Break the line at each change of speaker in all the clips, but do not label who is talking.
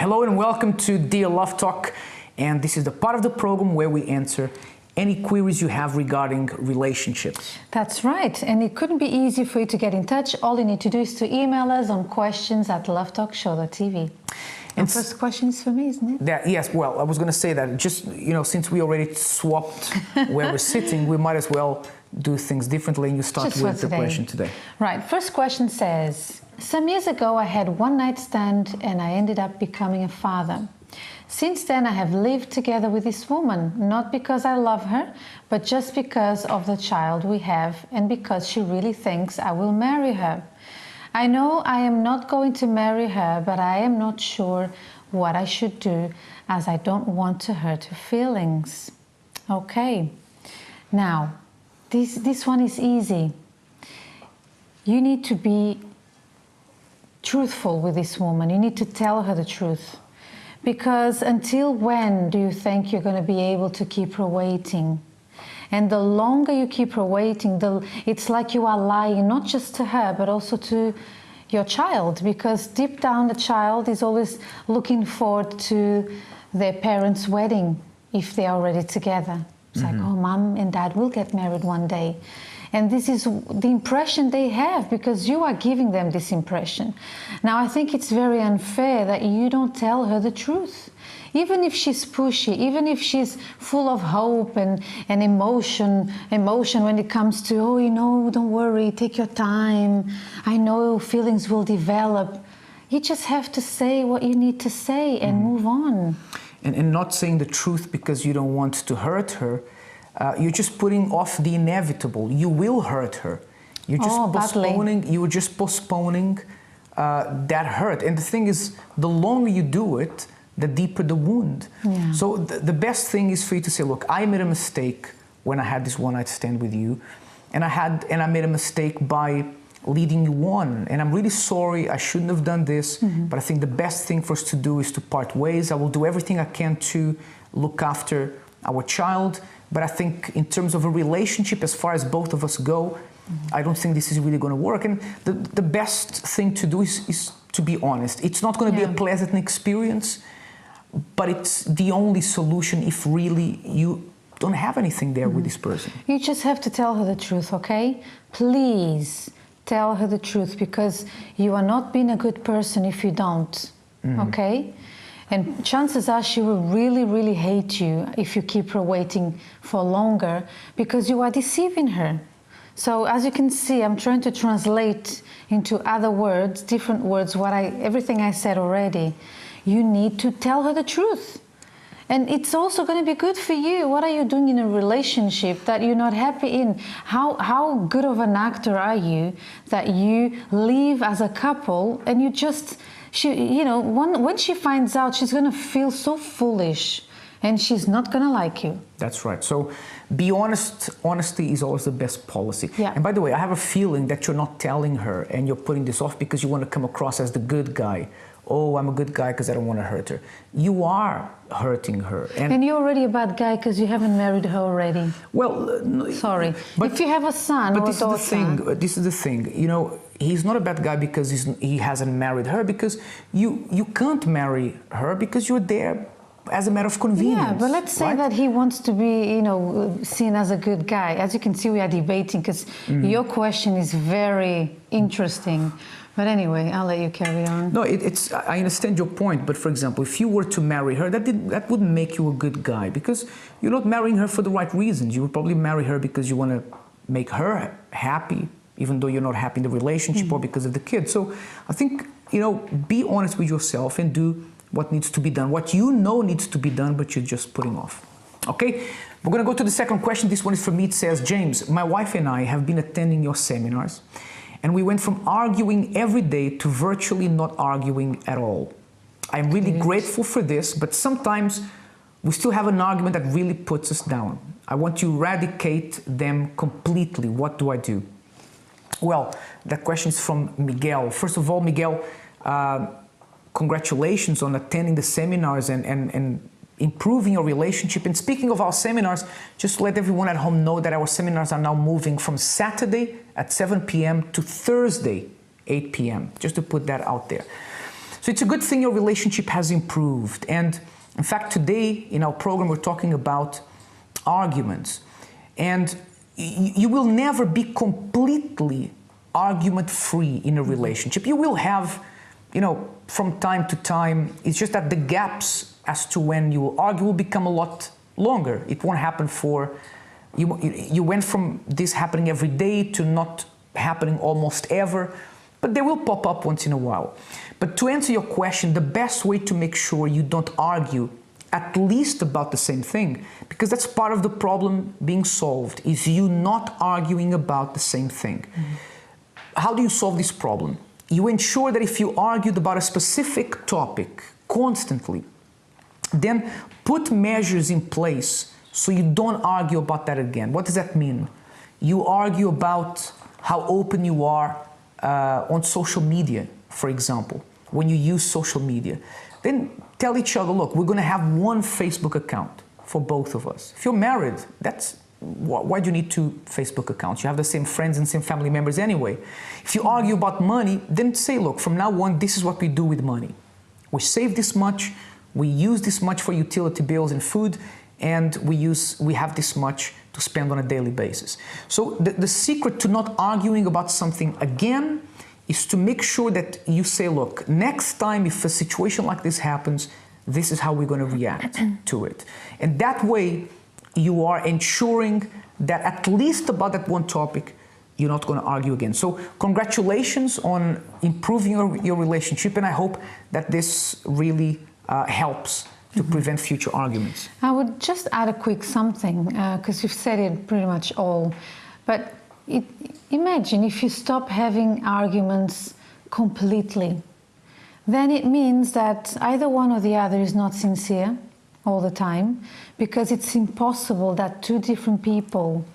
Hello and welcome to Dear Love Talk, and this is the part of the program where we answer any queries you have regarding relationships.
That's right, and it couldn't be easy for you to get in touch. All you need to do is to email us on questions@lovetalkshow.tv. And first question is for me, isn't it?
Yes, well, I was going to say that just, since we already swapped where we're sitting, we might as well do things differently, and you start
Just
with the question today.
Right, first question says, some years ago I had one night stand and I ended up becoming a father. Since then I have lived together with this woman, not because I love her, but just because of the child we have and because she really thinks I will marry her. I know I am not going to marry her, but I am not sure what I should do as I don't want to hurt her feelings. Okay, now this one is easy. You need to be truthful with this woman. You need to tell her the truth. Because until when do you think you're going to be able to keep her waiting? And the longer you keep her waiting, it's like you are lying not just to her, but also to your child. Because deep down, the child is always looking forward to their parents' wedding if they are already together. It's like, oh, mom and dad will get married one day. And this is the impression they have because you are giving them this impression. Now, I think it's very unfair that you don't tell her the truth. Even if she's pushy, even if she's full of hope and emotion when it comes to, oh, don't worry, take your time. I know feelings will develop. You just have to say what you need to say and move on.
And not saying the truth because you don't want to hurt her. You're just putting off the inevitable. You will hurt her. You're just postponing. You're just postponing that hurt. And the thing is, the longer you do it, the deeper the wound. Yeah. So the best thing is for you to say, look, I made a mistake when I had this one-night stand with you, and I made a mistake by leading you on, and I'm really sorry. I shouldn't have done this. But I think the best thing for us to do is to part ways. I will do everything I can to look after our child. But I think in terms of a relationship, as far as both of us go, I don't think this is really going to work. And the best thing to do is to be honest. It's not going to be a pleasant experience, but it's the only solution if really you don't have anything there with this person.
You just have to tell her the truth, okay? Please tell her the truth, because you are not being a good person if you don't, okay? And chances are she will really, really hate you if you keep her waiting for longer because you are deceiving her. So as you can see, I'm trying to translate into other words, different words, everything I said already. You need to tell her the truth. And it's also going to be good for you. What are you doing in a relationship that you're not happy in? How good of an actor are you that you live as a couple and you just... when she finds out, she's going to feel so foolish and she's not going to like you.
That's right. So be honest. Honesty is always the best policy.
Yeah.
And by the way, I have a feeling that you're not telling her and you're putting this off because you want to come across as the good guy. Oh, I'm a good guy because I don't want to hurt her. You are hurting her.
And you're already a bad guy because you haven't married her already.
Well...
Sorry. But if you have a son or a daughter...
This is the thing. He's not a bad guy because he hasn't married her, because you can't marry her because you're there as a matter of convenience.
Yeah, but let's say that he wants to be, seen as a good guy. As you can see, we are debating because your question is very interesting. But anyway, I'll let you carry on.
No, I understand your point, but for example, if you were to marry her, that wouldn't make you a good guy, because you're not marrying her for the right reasons. You would probably marry her because you want to make her happy, even though you're not happy in the relationship or because of the kids. So I think, be honest with yourself and do what needs to be done, what you know needs to be done, but you're just putting off. Okay, we're going to go to the second question. This one is from me. It says, James, my wife and I have been attending your seminars, and we went from arguing every day to virtually not arguing at all. I'm really grateful for this, but sometimes we still have an argument that really puts us down. I want to eradicate them completely. What do I do? Well, that question is from Miguel. First of all, Miguel, congratulations on attending the seminars and improving your relationship. And speaking of our seminars, just to let everyone at home know that our seminars are now moving from Saturday at 7 p.m. to Thursday, 8 p.m., just to put that out there. So it's a good thing your relationship has improved. And in fact, today in our program, we're talking about arguments. And you will never be completely argument-free in a relationship. You will have, from time to time, it's just that the gaps as to when you will argue will become a lot longer. It won't happen you went from this happening every day to not happening almost ever, but they will pop up once in a while. But to answer your question, the best way to make sure you don't argue at least about the same thing, because that's part of the problem being solved, is you not arguing about the same thing. How do you solve this problem? You ensure that if you argued about a specific topic constantly, then put measures in place so you don't argue about that again. What does that mean? You argue about how open you are on social media, for example, when you use social media. Then tell each other, look, we're going to have one Facebook account for both of us. If you're married, why do you need two Facebook accounts? You have the same friends and same family members anyway. If you argue about money, then say, look, from now on, this is what we do with money. We save this much, we use this much for utility bills and food, and we have this much to spend on a daily basis. So the secret to not arguing about something again is to make sure that you say, look, next time if a situation like this happens, this is how we're going to react to it. And that way, you are ensuring that at least about that one topic, you're not going to argue again. So congratulations on improving your relationship, and I hope that this really helps to prevent future arguments.
I would just add a quick something, because you've said it pretty much all. But imagine if you stop having arguments completely, then it means that either one or the other is not sincere all the time, because it's impossible that two different people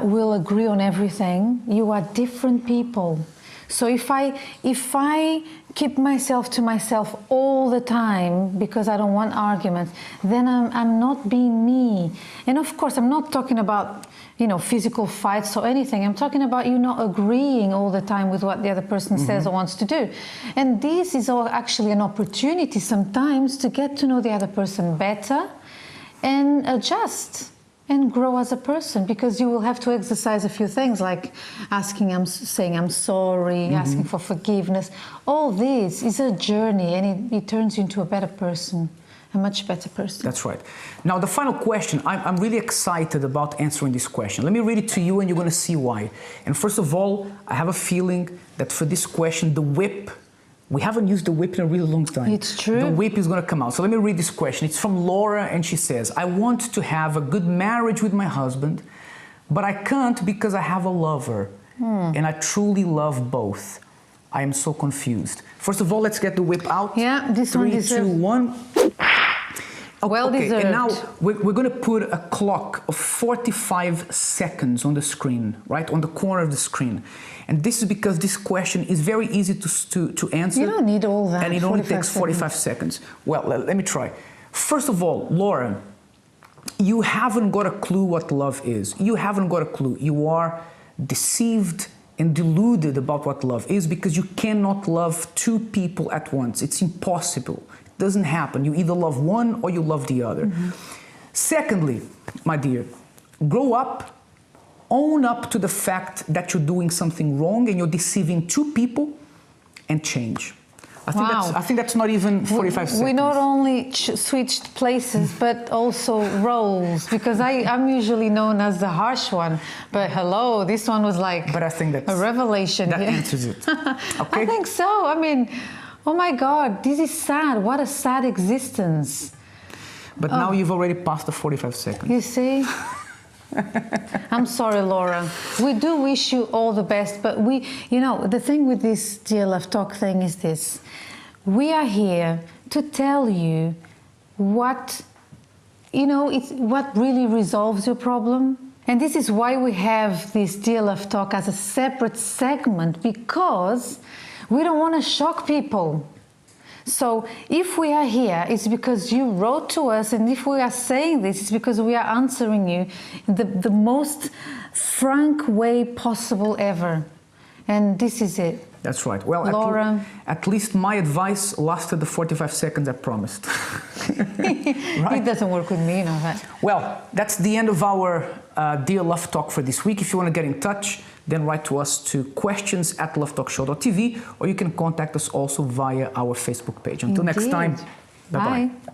will agree on everything. You are different people. So if I keep myself to myself all the time because I don't want arguments, then I'm not being me. And of course, I'm not talking about physical fights or anything. I'm talking about you not agreeing all the time with what the other person says or wants to do. And this is all actually an opportunity sometimes to get to know the other person better and adjust and grow as a person, because you will have to exercise a few things like saying I'm sorry, asking for forgiveness. All this is a journey, and it turns you into a better person, a much better person.
That's right. Now, the final question, I'm really excited about answering this question. Let me read it to you and you're going to see why. And first of all, I have a feeling that for this question, the whip, we haven't used the whip in a really long time.
It's true.
The whip is going to come out. So let me read this question. It's from Laura, and she says, I want to have a good marriage with my husband, but I can't because I have a lover, and I truly love both. I am so confused. First of all, let's get the whip out.
Yeah, this one deserves...
3, 2, 1.
Well deserved.
And now we're going to put a clock of 45 seconds on the screen, right? On the corner of the screen. And this is because this question is very easy to answer.
You don't need all that.
And it only takes 45 seconds. Well, let me try. First of all, Laura, you haven't got a clue what love is. You haven't got a clue. You are deceived and deluded about what love is, because you cannot love two people at once. It's impossible. It doesn't happen. You either love one or you love the other. Secondly, my dear, grow up, own up to the fact that you're doing something wrong and you're deceiving two people, and change. I think that's not even 45 seconds.
We not only switched places, but also roles, because I'm usually known as the harsh one. But hello, this one was like
but I think that's,
a revelation.
That answers it. Okay?
I think so. I mean, oh my God, this is sad. What a sad existence.
But now you've already passed the 45 seconds.
You see? I'm sorry, Laura. We do wish you all the best, but the thing with this Dear Love Talk thing is this. We are here to tell you what really resolves your problem. And this is why we have this Dear Love Talk as a separate segment, because we don't want to shock people. So if we are here, it's because you wrote to us, and if we are saying this, it's because we are answering you in the most frank way possible ever. And this is it.
That's right. Well,
Laura.
At least my advice lasted the 45 seconds I promised.
Right? It doesn't work with me, you know that.
Well, that's the end of our Dear Love Talk for this week. If you want to get in touch, then write to us to questions@lovetalkshow.tv, or you can contact us also via our Facebook page. Until next time, bye-bye.
Bye.